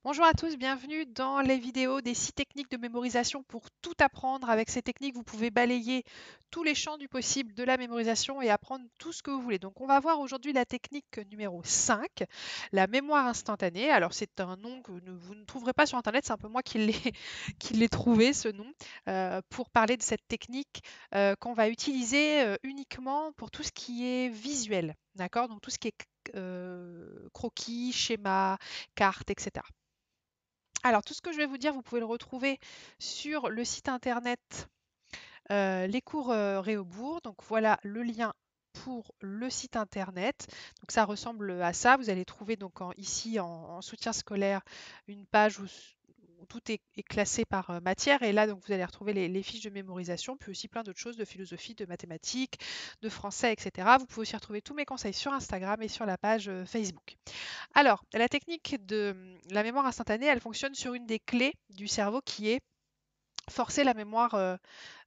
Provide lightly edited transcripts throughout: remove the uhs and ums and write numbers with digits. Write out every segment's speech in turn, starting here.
Bonjour à tous, bienvenue dans les vidéos des 6 techniques de mémorisation pour tout apprendre. Avec ces techniques, vous pouvez balayer tous les champs du possible de la mémorisation et apprendre tout ce que vous voulez. Donc on va voir aujourd'hui la technique numéro 5, la mémoire instantanée. Alors c'est un nom que vous ne trouverez pas sur Internet, c'est un peu moi qui l'ai qui l'ai trouvé ce nom, pour parler de cette technique qu'on va utiliser uniquement pour tout ce qui est visuel. D'accord? Donc tout ce qui est croquis, schéma, carte, etc. Alors, tout ce que je vais vous dire, vous pouvez le retrouver sur le site internet Les cours Réaubourg. Donc, voilà le lien pour le site internet. Donc, ça ressemble à ça. Vous allez trouver donc ici en soutien scolaire une page où tout est classé par matière. Et là, donc, vous allez retrouver les fiches de mémorisation, puis aussi plein d'autres choses de philosophie, de mathématiques, de français, etc. Vous pouvez aussi retrouver tous mes conseils sur Instagram et sur la page Facebook. Alors, la technique de la mémoire instantanée, elle fonctionne sur une des clés du cerveau qui est forcer la mémoire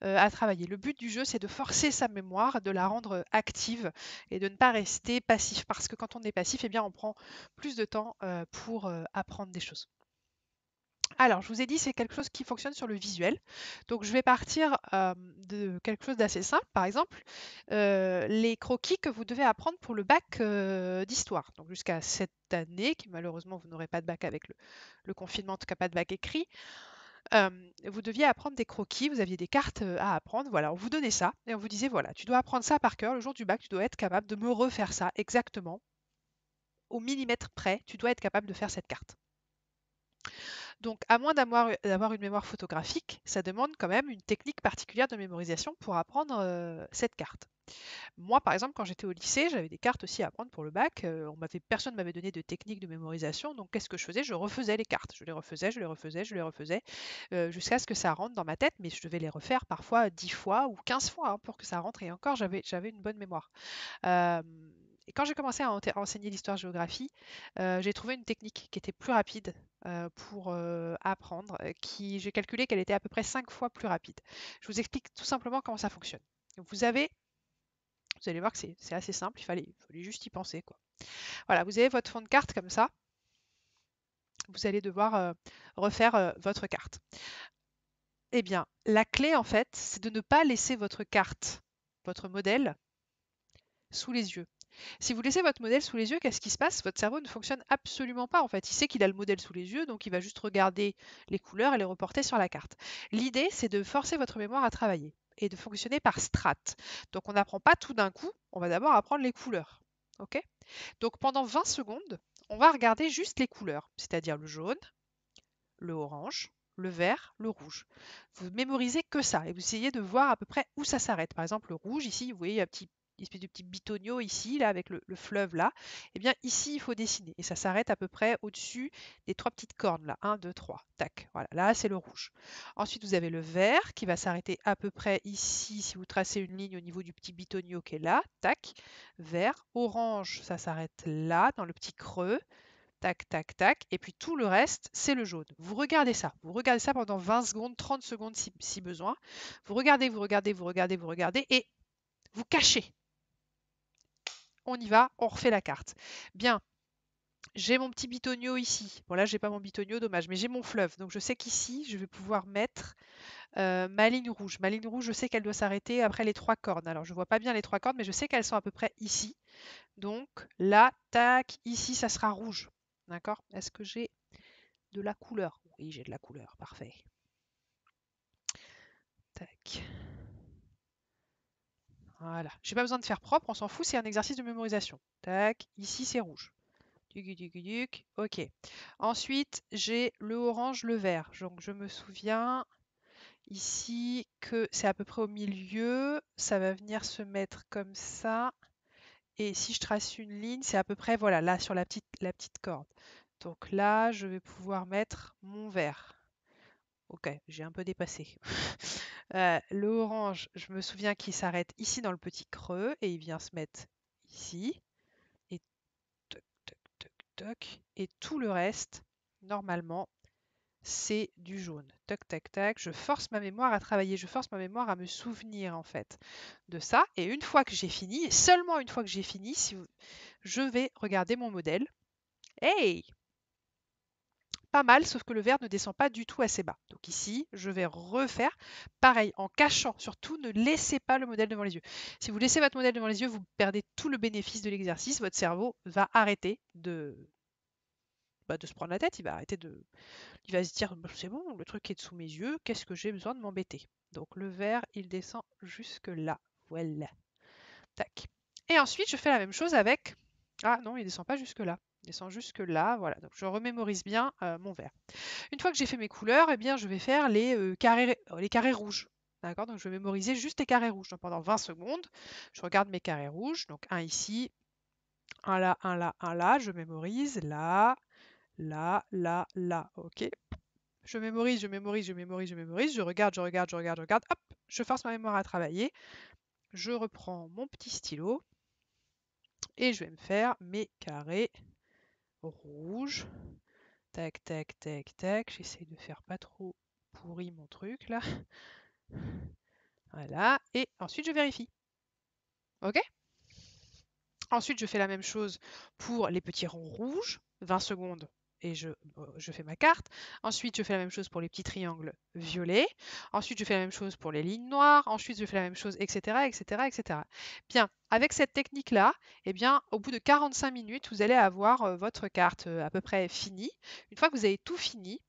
à travailler. Le but du jeu, c'est de forcer sa mémoire, de la rendre active et de ne pas rester passif. Parce que quand on est passif, eh bien, on prend plus de temps pour apprendre des choses. Alors, je vous ai dit, c'est quelque chose qui fonctionne sur le visuel. Donc, je vais partir de quelque chose d'assez simple. Par exemple, les croquis que vous devez apprendre pour le bac d'histoire. Donc, jusqu'à cette année, qui malheureusement, vous n'aurez pas de bac avec le confinement, en tout cas pas de bac écrit, vous deviez apprendre des croquis, vous aviez des cartes à apprendre. Voilà, on vous donnait ça et on vous disait, voilà, tu dois apprendre ça par cœur. Le jour du bac, tu dois être capable de me refaire ça exactement, au millimètre près. Tu dois être capable de faire cette carte. Donc, à moins d'avoir une mémoire photographique, ça demande quand même une technique particulière de mémorisation pour apprendre cette carte. Moi, par exemple, quand j'étais au lycée, j'avais des cartes aussi à apprendre pour le bac. Personne ne m'avait donné de technique de mémorisation. Donc, qu'est-ce que je faisais? Je refaisais les cartes. Je les refaisais, je les refaisais, je les refaisais, jusqu'à ce que ça rentre dans ma tête. Mais je devais les refaire parfois 10 fois ou 15 fois pour que ça rentre. Et encore, j'avais une bonne mémoire. Euh, et quand j'ai commencé à enseigner l'histoire-géographie, j'ai trouvé une technique qui était plus rapide pour apprendre, j'ai calculé qu'elle était à peu près 5 fois plus rapide. Je vous explique tout simplement comment ça fonctionne. Vous allez voir que c'est assez simple, il fallait juste y penser, quoi. Voilà, vous avez votre fond de carte comme ça, vous allez devoir refaire votre carte. Eh bien, la clé, en fait, c'est de ne pas laisser votre carte, votre modèle, sous les yeux. Si vous laissez votre modèle sous les yeux, qu'est-ce qui se passe? Votre cerveau ne fonctionne absolument pas, en fait. Il sait qu'il a le modèle sous les yeux, donc il va juste regarder les couleurs et les reporter sur la carte. L'idée, c'est de forcer votre mémoire à travailler et de fonctionner par strates. Donc on n'apprend pas tout d'un coup, on va d'abord apprendre les couleurs. Ok? Donc pendant 20 secondes, on va regarder juste les couleurs, c'est-à-dire le jaune, le orange, le vert, le rouge. Vous mémorisez que ça et vous essayez de voir à peu près où ça s'arrête. Par exemple, le rouge, ici, vous voyez, il y a une espèce de petit bitonio ici, là, avec le fleuve là. Eh bien, ici, il faut dessiner. Et ça s'arrête à peu près au-dessus des trois petites cornes là. 1, 2, 3. Tac. Voilà, là, c'est le rouge. Ensuite, vous avez le vert qui va s'arrêter à peu près ici, si vous tracez une ligne au niveau du petit bitonio qui est là. Tac. Vert. Orange, ça s'arrête là, dans le petit creux. Tac, tac, tac. Et puis tout le reste, c'est le jaune. Vous regardez ça. Vous regardez ça pendant 20 secondes, 30 secondes si besoin. Vous regardez, vous regardez, vous regardez, vous regardez et vous cachez. On y va, on refait la carte. Bien, j'ai mon petit bitonio ici. Bon là, j'ai pas mon bitonio, dommage, mais j'ai mon fleuve. Donc je sais qu'ici, je vais pouvoir mettre ma ligne rouge. Ma ligne rouge, je sais qu'elle doit s'arrêter après les trois cornes. Alors je vois pas bien les trois cornes, mais je sais qu'elles sont à peu près ici. Donc là, tac, ici, ça sera rouge. D'accord? Est-ce que j'ai de la couleur? Oui, j'ai de la couleur, parfait. Tac. Voilà. J'ai pas besoin de faire propre, on s'en fout, c'est un exercice de mémorisation. Tac, ici c'est rouge. Duc, duc, duc, ok. Ensuite, j'ai le orange, le vert. Donc je me souviens ici que c'est à peu près au milieu. Ça va venir se mettre comme ça. Et si je trace une ligne, c'est à peu près, voilà, là sur la petite corde. Donc là, je vais pouvoir mettre mon vert. Ok, j'ai un peu dépassé. Le orange, je me souviens qu'il s'arrête ici dans le petit creux et il vient se mettre ici. Et toc, toc, toc, toc. Et tout le reste, normalement, c'est du jaune. Toc, tac, tac. Je force ma mémoire à travailler. Je force ma mémoire à me souvenir, en fait, de ça. Et une fois que j'ai fini, et seulement une fois que j'ai fini, je vais regarder mon modèle. Hey! pas mal, sauf que le verre ne descend pas du tout assez bas. Donc ici, je vais refaire pareil, en cachant. Surtout, ne laissez pas le modèle devant les yeux. Si vous laissez votre modèle devant les yeux, vous perdez tout le bénéfice de l'exercice. Votre cerveau va arrêter de se prendre la tête. Il va se dire, bah, c'est bon, le truc est sous mes yeux, qu'est-ce que j'ai besoin de m'embêter? Donc le verre, il descend jusque là. Voilà. Tac. Et ensuite, je fais la même chose avec... Ah non, il descend pas jusque là. Il descend jusque là, voilà. Donc je remémorise bien mon verre. Une fois que j'ai fait mes couleurs, eh bien, je vais faire les carrés rouges. D'accord? Donc je vais mémoriser juste les carrés rouges. Donc pendant 20 secondes, je regarde mes carrés rouges. Donc un ici, un là, un là, un là. Je mémorise là, là, là, là. OK? Je mémorise, je mémorise, je mémorise, je mémorise. Je regarde, je regarde, je regarde, je regarde. Hop, je force ma mémoire à travailler. Je reprends mon petit stylo et je vais me faire mes carrés rouges. Tac, tac, tac, tac. J'essaye de faire pas trop pourri mon truc là. Voilà. Et ensuite, je vérifie. OK? Ensuite, je fais la même chose pour les petits ronds rouges. 20 secondes et je fais ma carte. Ensuite, je fais la même chose pour les petits triangles violets. Ensuite, je fais la même chose pour les lignes noires. Ensuite, je fais la même chose, etc., etc., etc. Bien, avec cette technique-là, eh bien, au bout de 45 minutes, vous allez avoir votre carte à peu près finie. Une fois que vous avez tout fini,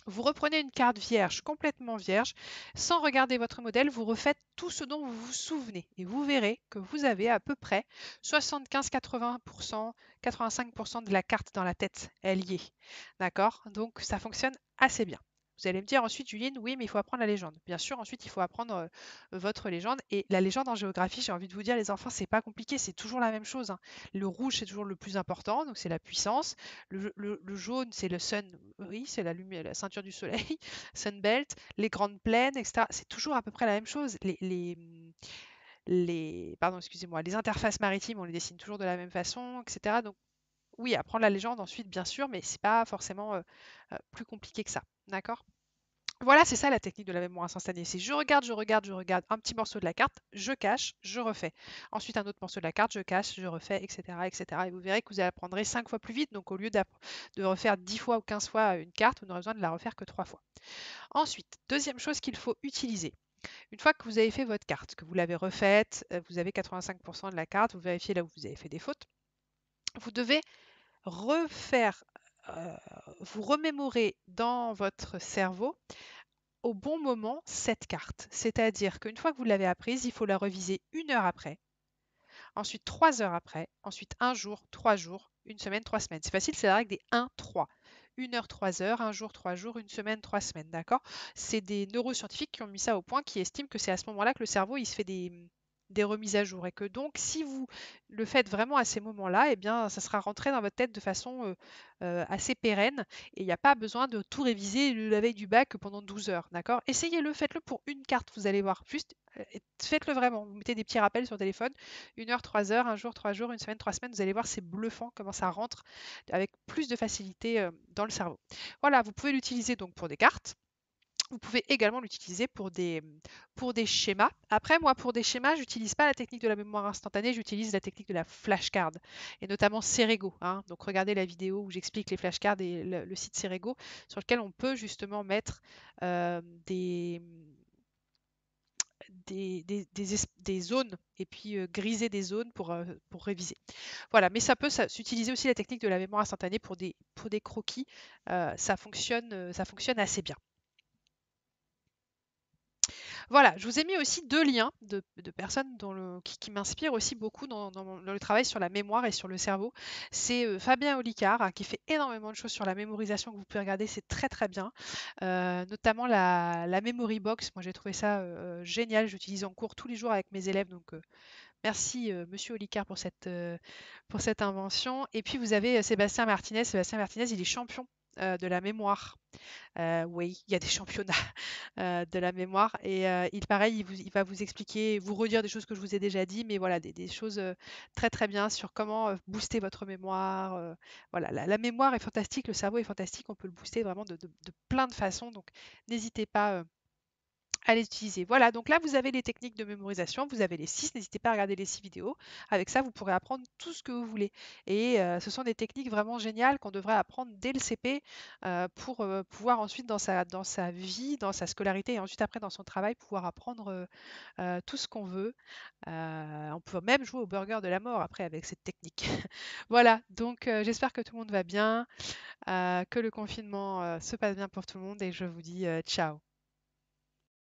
vous reprenez une carte vierge, complètement vierge, sans regarder votre modèle, vous refaites tout ce dont vous vous souvenez et vous verrez que vous avez à peu près 75-80%, 85% de la carte dans la tête, elle y est. D'accord? Donc ça fonctionne assez bien. Vous allez me dire ensuite, Juline, oui, mais il faut apprendre la légende. Bien sûr, ensuite, il faut apprendre votre légende. Et la légende en géographie, j'ai envie de vous dire, les enfants, c'est pas compliqué, c'est toujours la même chose, hein. Le rouge, c'est toujours le plus important, donc c'est la puissance. Le jaune, c'est le sun, oui, c'est la lumière, la ceinture du soleil, sunbelt, les grandes plaines, etc. C'est toujours à peu près la même chose. Pardon, excusez-moi, les interfaces maritimes, on les dessine toujours de la même façon, etc. Donc oui, apprendre la légende ensuite, bien sûr, mais c'est pas forcément plus compliqué que ça. D'accord? Voilà, c'est ça la technique de la mémoire instantanée. C'est je regarde, je regarde, je regarde un petit morceau de la carte, je cache, je refais. Ensuite, un autre morceau de la carte, je cache, je refais, etc., etc. Et vous verrez que vous apprendrez 5 fois plus vite. Donc, au lieu de refaire 10 fois ou 15 fois une carte, vous n'aurez besoin de la refaire que 3 fois. Ensuite, deuxième chose qu'il faut utiliser. Une fois que vous avez fait votre carte, que vous l'avez refaite, vous avez 85% de la carte, vous vérifiez là où vous avez fait des fautes. Vous devez refaire, vous remémorer dans votre cerveau au bon moment cette carte. C'est-à-dire qu'une fois que vous l'avez apprise, il faut la reviser 1 heure après, ensuite 3 heures après, ensuite un jour, 3 jours, une semaine, 3 semaines. C'est facile, c'est la règle des 1-3. 1 heure, 3 heures, un jour, 3 jours, une semaine, 3 semaines. D'accord? C'est des neuroscientifiques qui ont mis ça au point, qui estiment que c'est à ce moment-là que le cerveau il se fait des remises à jour et que donc si vous le faites vraiment à ces moments-là, eh bien ça sera rentré dans votre tête de façon assez pérenne et il n'y a pas besoin de tout réviser la veille du bac pendant 12 heures, d'accord? Essayez-le, faites-le pour une carte, vous allez voir. Juste faites-le vraiment. Vous mettez des petits rappels sur le téléphone, 1 heure, 3 heures, un jour, 3 jours, une semaine, 3 semaines, vous allez voir, c'est bluffant comment ça rentre avec plus de facilité dans le cerveau. Voilà, vous pouvez l'utiliser donc pour des cartes. Vous pouvez également l'utiliser pour des schémas. Après, moi, pour des schémas, j'utilise pas la technique de la mémoire instantanée, j'utilise la technique de la flashcard, et notamment Cerego, hein. Donc, regardez la vidéo où j'explique les flashcards et le site Cerego, sur lequel on peut justement mettre euh, des, des zones et puis griser des zones pour réviser. Voilà, mais ça peut s'utiliser aussi la technique de la mémoire instantanée pour des croquis. Ça fonctionne assez bien. Voilà, je vous ai mis aussi 2 liens de personnes qui m'inspirent aussi beaucoup dans le travail sur la mémoire et sur le cerveau. C'est Fabien Olicard, hein, qui fait énormément de choses sur la mémorisation que vous pouvez regarder, c'est très très bien. Notamment la Memory Box, moi j'ai trouvé ça génial, j'utilise en cours tous les jours avec mes élèves, donc merci Monsieur Olicard pour cette invention. Et puis vous avez Sébastien Martinez. Sébastien Martinez, il est champion de la mémoire. Oui, il y a des championnats de la mémoire. Et pareil, il va vous expliquer, vous redire des choses que je vous ai déjà dit, mais voilà, des choses très très bien sur comment booster votre mémoire. Voilà, la mémoire est fantastique, le cerveau est fantastique, on peut le booster vraiment de plein de façons. Donc n'hésitez pas à les utiliser. Voilà, donc là, vous avez les techniques de mémorisation, vous avez les 6, n'hésitez pas à regarder les 6 vidéos. Avec ça, vous pourrez apprendre tout ce que vous voulez. Et ce sont des techniques vraiment géniales qu'on devrait apprendre dès le CP pour pouvoir ensuite dans sa vie, dans sa scolarité et ensuite après dans son travail, pouvoir apprendre tout ce qu'on veut. On peut même jouer au burger de la mort après avec cette technique. Voilà, donc j'espère que tout le monde va bien, que le confinement se passe bien pour tout le monde et je vous dis ciao.